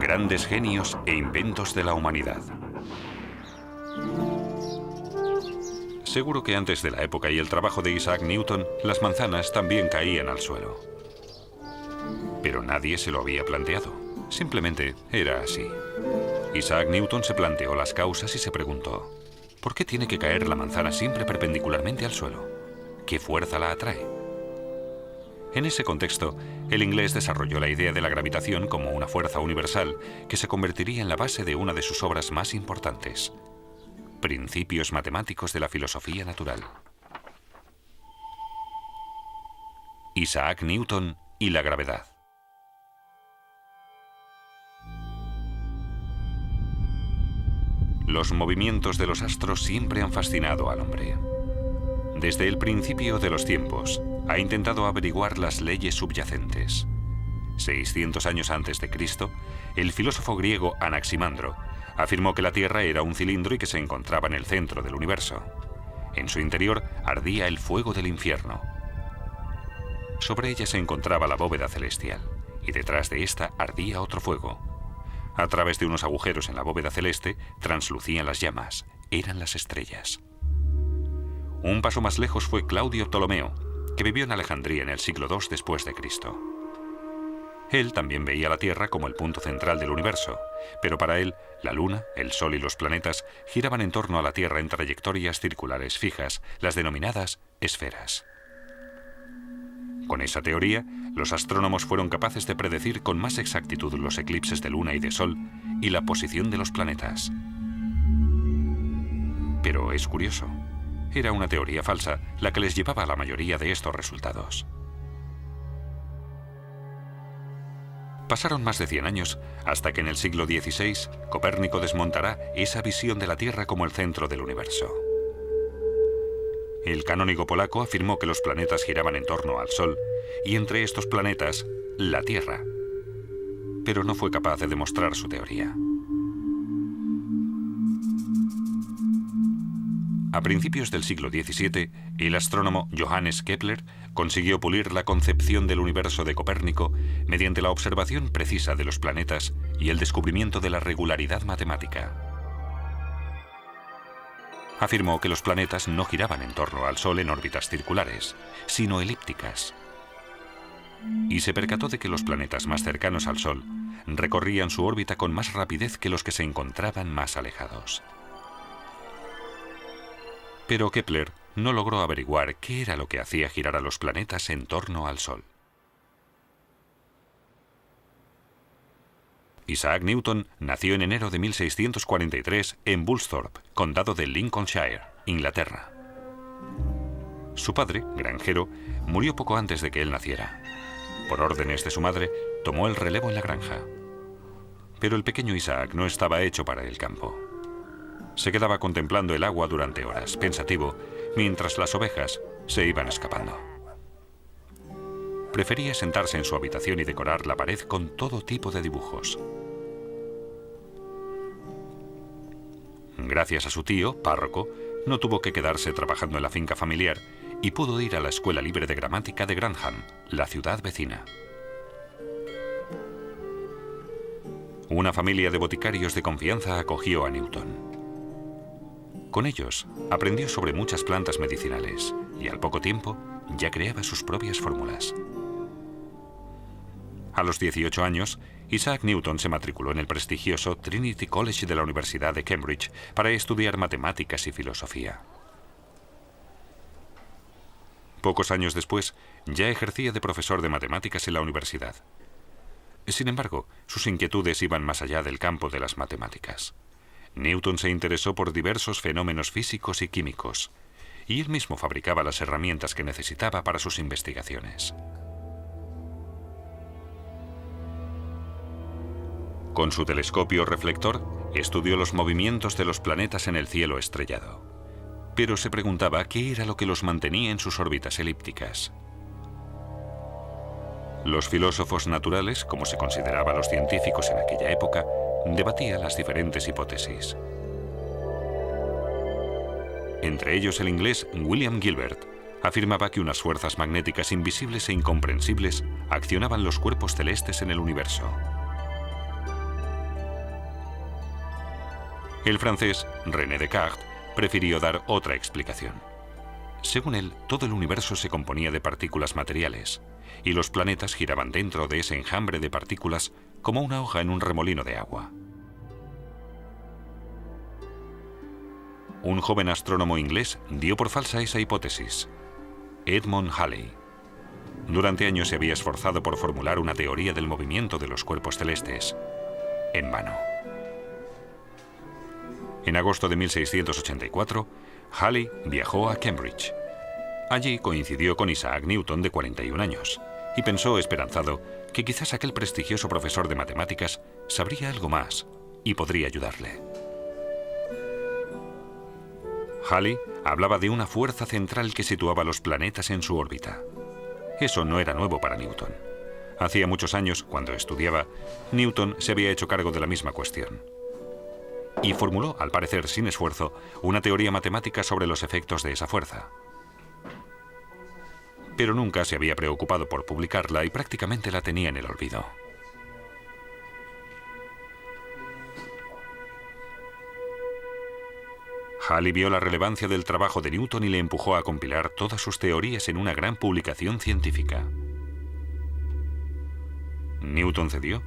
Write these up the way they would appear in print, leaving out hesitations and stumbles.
Grandes genios e inventos de la humanidad. Seguro que antes de la época y el trabajo de Isaac Newton, las manzanas también caían al suelo. Pero nadie se lo había planteado. Simplemente era así. Isaac Newton se planteó las causas y se preguntó: ¿por qué tiene que caer la manzana siempre perpendicularmente al suelo? ¿Qué fuerza la atrae? En ese contexto, el inglés desarrolló la idea de la gravitación como una fuerza universal que se convertiría en la base de una de sus obras más importantes: Principios matemáticos de la filosofía natural. Isaac Newton y la gravedad. Los movimientos de los astros siempre han fascinado al hombre. Desde el principio de los tiempos, ha intentado averiguar las leyes subyacentes. 600 años antes de Cristo, el filósofo griego Anaximandro afirmó que la Tierra era un cilindro y que se encontraba en el centro del universo. En su interior ardía el fuego del infierno. Sobre ella se encontraba la bóveda celestial, y detrás de esta ardía otro fuego. A través de unos agujeros en la bóveda celeste translucían las llamas, eran las estrellas. Un paso más lejos fue Claudio Ptolomeo, que vivió en Alejandría en el siglo II después de Cristo. Él también veía la Tierra como el punto central del universo, pero para él, la Luna, el Sol y los planetas giraban en torno a la Tierra en trayectorias circulares fijas, las denominadas esferas. Con esa teoría, los astrónomos fueron capaces de predecir con más exactitud los eclipses de Luna y de Sol y la posición de los planetas. Pero es curioso, era una teoría falsa la que les llevaba a la mayoría de estos resultados. Pasaron más de 100 años hasta que en el siglo XVI Copérnico desmontará esa visión de la Tierra como el centro del universo. El canónigo polaco afirmó que los planetas giraban en torno al Sol y entre estos planetas, la Tierra. Pero no fue capaz de demostrar su teoría. A principios del siglo XVII, el astrónomo Johannes Kepler consiguió pulir la concepción del universo de Copérnico mediante la observación precisa de los planetas y el descubrimiento de la regularidad matemática. Afirmó que los planetas no giraban en torno al Sol en órbitas circulares, sino elípticas. Y se percató de que los planetas más cercanos al Sol recorrían su órbita con más rapidez que los que se encontraban más alejados. Pero Kepler no logró averiguar qué era lo que hacía girar a los planetas en torno al Sol. Isaac Newton nació en enero de 1643 en Woolsthorpe, condado de Lincolnshire, Inglaterra. Su padre, granjero, murió poco antes de que él naciera. Por órdenes de su madre, tomó el relevo en la granja. Pero el pequeño Isaac no estaba hecho para el campo. Se quedaba contemplando el agua durante horas, pensativo, mientras las ovejas se iban escapando. Prefería sentarse en su habitación y decorar la pared con todo tipo de dibujos. Gracias a su tío, párroco, no tuvo que quedarse trabajando en la finca familiar y pudo ir a la Escuela Libre de Gramática de Grantham, la ciudad vecina. Una familia de boticarios de confianza acogió a Newton. Con ellos aprendió sobre muchas plantas medicinales y al poco tiempo ya creaba sus propias fórmulas. A los 18 años, Isaac Newton se matriculó en el prestigioso Trinity College de la Universidad de Cambridge para estudiar matemáticas y filosofía. Pocos años después, ya ejercía de profesor de matemáticas en la universidad. Sin embargo, sus inquietudes iban más allá del campo de las matemáticas. Newton se interesó por diversos fenómenos físicos y químicos, y él mismo fabricaba las herramientas que necesitaba para sus investigaciones. Con su telescopio reflector, estudió los movimientos de los planetas en el cielo estrellado, pero se preguntaba qué era lo que los mantenía en sus órbitas elípticas. Los filósofos naturales, como se consideraba a los científicos en aquella época, debatían las diferentes hipótesis. Entre ellos el inglés William Gilbert afirmaba que unas fuerzas magnéticas invisibles e incomprensibles accionaban los cuerpos celestes en el universo. El francés René Descartes prefirió dar otra explicación. Según él, todo el universo se componía de partículas materiales, y los planetas giraban dentro de ese enjambre de partículas como una hoja en un remolino de agua. Un joven astrónomo inglés dio por falsa esa hipótesis, Edmond Halley. Durante años se había esforzado por formular una teoría del movimiento de los cuerpos celestes. En vano. En agosto de 1684, Halley viajó a Cambridge. Allí coincidió con Isaac Newton, de 41 años, y pensó, esperanzado, que quizás aquel prestigioso profesor de matemáticas sabría algo más y podría ayudarle. Halley hablaba de una fuerza central que situaba los planetas en su órbita. Eso no era nuevo para Newton. Hacía muchos años, cuando estudiaba, Newton se había hecho cargo de la misma cuestión. Y formuló, al parecer sin esfuerzo, una teoría matemática sobre los efectos de esa fuerza. Pero nunca se había preocupado por publicarla y prácticamente la tenía en el olvido. Halley vio la relevancia del trabajo de Newton y le empujó a compilar todas sus teorías en una gran publicación científica. Newton cedió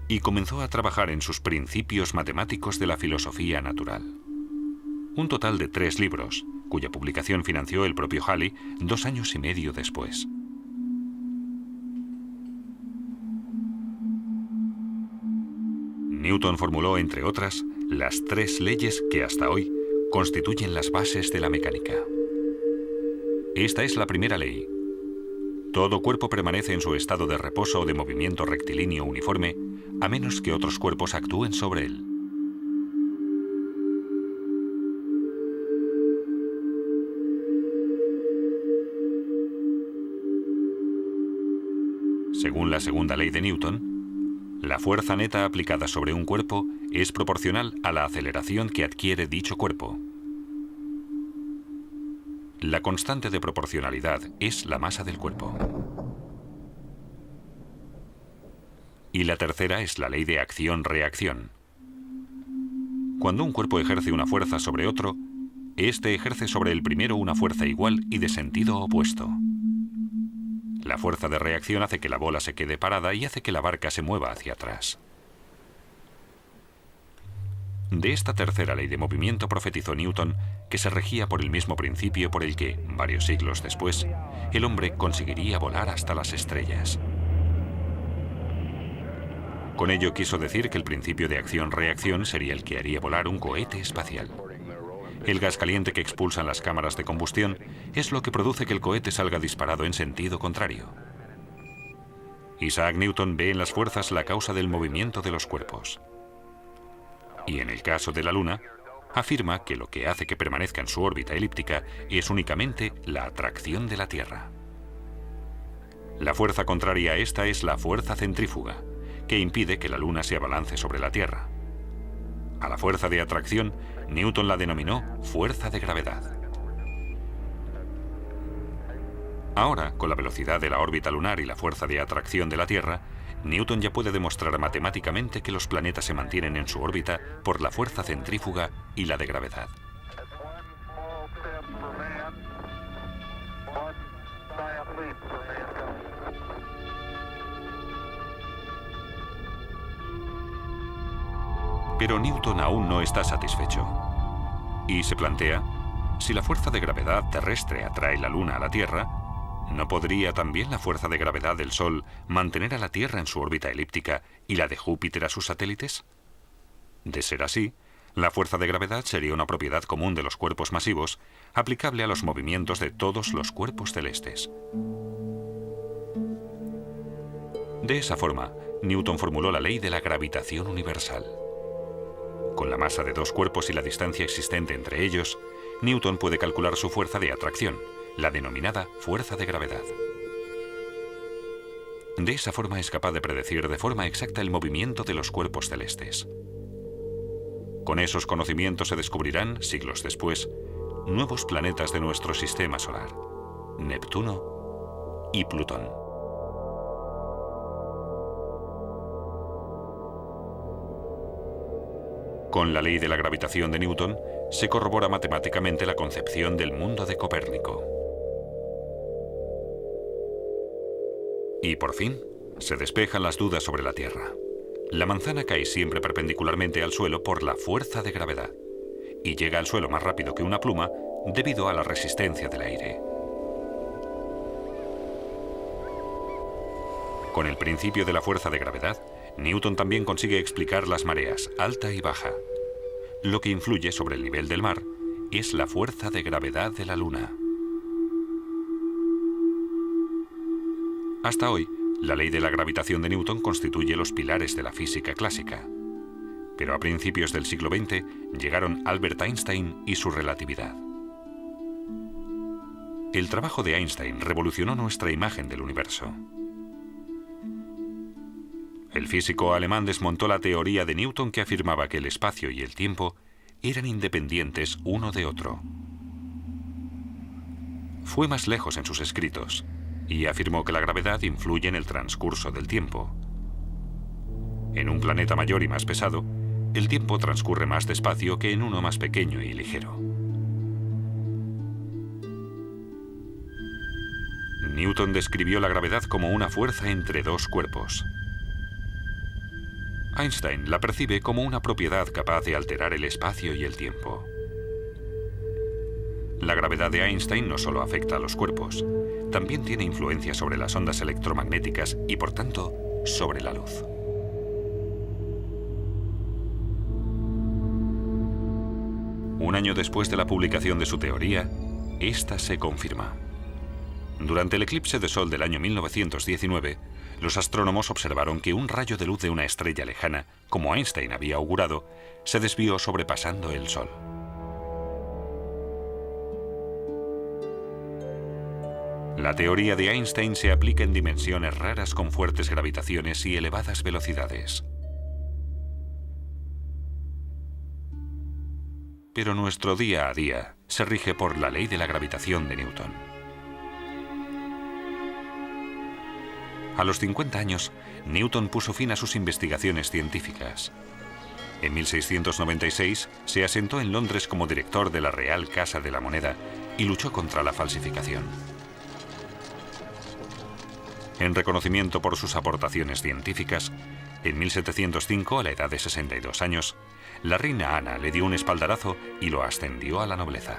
y comenzó a trabajar en sus principios matemáticos de la filosofía natural. Un total de 3 libros, cuya publicación financió el propio Halley 2 años y medio después. Newton formuló, entre otras, las 3 leyes que hasta hoy constituyen las bases de la mecánica. Esta es la primera ley. Todo cuerpo permanece en su estado de reposo o de movimiento rectilíneo uniforme, a menos que otros cuerpos actúen sobre él. Según la segunda ley de Newton, la fuerza neta aplicada sobre un cuerpo es proporcional a la aceleración que adquiere dicho cuerpo. La constante de proporcionalidad es la masa del cuerpo. Y la tercera es la ley de acción-reacción. Cuando un cuerpo ejerce una fuerza sobre otro, este ejerce sobre el primero una fuerza igual y de sentido opuesto. La fuerza de reacción hace que la bola se quede parada y hace que la barca se mueva hacia atrás. De esta tercera ley de movimiento profetizó Newton que se regía por el mismo principio por el que, varios siglos después, el hombre conseguiría volar hasta las estrellas. Con ello quiso decir que el principio de acción-reacción sería el que haría volar un cohete espacial. El gas caliente que expulsan las cámaras de combustión es lo que produce que el cohete salga disparado en sentido contrario. Isaac Newton ve en las fuerzas la causa del movimiento de los cuerpos. Y en el caso de la Luna, afirma que lo que hace que permanezca en su órbita elíptica es únicamente la atracción de la Tierra. La fuerza contraria a esta es la fuerza centrífuga, que impide que la Luna se abalance sobre la Tierra. A la fuerza de atracción, Newton la denominó fuerza de gravedad. Ahora, con la velocidad de la órbita lunar y la fuerza de atracción de la Tierra, Newton ya puede demostrar matemáticamente que los planetas se mantienen en su órbita por la fuerza centrífuga y la de gravedad. Pero Newton aún no está satisfecho. Y se plantea, si la fuerza de gravedad terrestre atrae la Luna a la Tierra, ¿no podría también la fuerza de gravedad del Sol mantener a la Tierra en su órbita elíptica y la de Júpiter a sus satélites? De ser así, la fuerza de gravedad sería una propiedad común de los cuerpos masivos, aplicable a los movimientos de todos los cuerpos celestes. De esa forma, Newton formuló la ley de la gravitación universal. Con la masa de 2 cuerpos y la distancia existente entre ellos, Newton puede calcular su fuerza de atracción, la denominada fuerza de gravedad. De esa forma es capaz de predecir de forma exacta el movimiento de los cuerpos celestes. Con esos conocimientos se descubrirán, siglos después, nuevos planetas de nuestro sistema solar, Neptuno y Plutón. Con la ley de la gravitación de Newton, se corrobora matemáticamente la concepción del mundo de Copérnico. Y por fin, se despejan las dudas sobre la Tierra. La manzana cae siempre perpendicularmente al suelo por la fuerza de gravedad y llega al suelo más rápido que una pluma debido a la resistencia del aire. Con el principio de la fuerza de gravedad, Newton también consigue explicar las mareas, alta y baja. Lo que influye sobre el nivel del mar es la fuerza de gravedad de la Luna. Hasta hoy, la ley de la gravitación de Newton constituye los pilares de la física clásica. Pero a principios del siglo XX llegaron Albert Einstein y su relatividad. El trabajo de Einstein revolucionó nuestra imagen del universo. El físico alemán desmontó la teoría de Newton que afirmaba que el espacio y el tiempo eran independientes uno de otro. Fue más lejos en sus escritos y afirmó que la gravedad influye en el transcurso del tiempo. En un planeta mayor y más pesado, el tiempo transcurre más despacio que en uno más pequeño y ligero. Newton describió la gravedad como una fuerza entre dos cuerpos. Einstein la percibe como una propiedad capaz de alterar el espacio y el tiempo. La gravedad de Einstein no solo afecta a los cuerpos, también tiene influencia sobre las ondas electromagnéticas y, por tanto, sobre la luz. Un año después de la publicación de su teoría, esta se confirma. Durante el eclipse de Sol del año 1919, los astrónomos observaron que un rayo de luz de una estrella lejana, como Einstein había augurado, se desvió sobrepasando el Sol. La teoría de Einstein se aplica en dimensiones raras con fuertes gravitaciones y elevadas velocidades. Pero nuestro día a día se rige por la ley de la gravitación de Newton. A los 50 años, Newton puso fin a sus investigaciones científicas. En 1696 se asentó en Londres como director de la Real Casa de la Moneda y luchó contra la falsificación. En reconocimiento por sus aportaciones científicas, en 1705, a la edad de 62 años, la reina Ana le dio un espaldarazo y lo ascendió a la nobleza.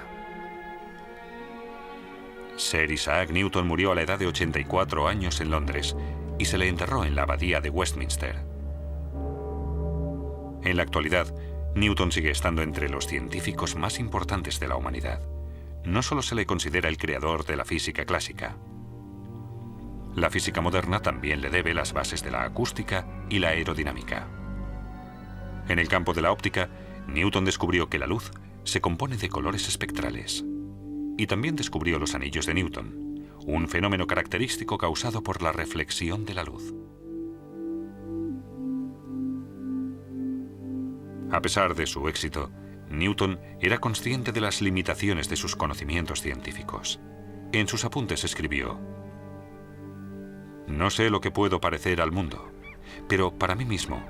Sir Isaac Newton murió a la edad de 84 años en Londres y se le enterró en la abadía de Westminster. En la actualidad, Newton sigue estando entre los científicos más importantes de la humanidad. No solo se le considera el creador de la física clásica. La física moderna también le debe las bases de la acústica y la aerodinámica. En el campo de la óptica, Newton descubrió que la luz se compone de colores espectrales. Y también descubrió los anillos de Newton, un fenómeno característico causado por la reflexión de la luz. A pesar de su éxito, Newton era consciente de las limitaciones de sus conocimientos científicos. En sus apuntes escribió: "No sé lo que puedo parecer al mundo, pero para mí mismo,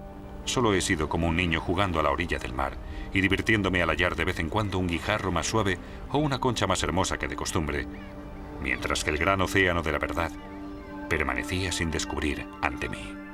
solo he sido como un niño jugando a la orilla del mar y divirtiéndome al hallar de vez en cuando un guijarro más suave o una concha más hermosa que de costumbre, mientras que el gran océano de la verdad permanecía sin descubrir ante mí".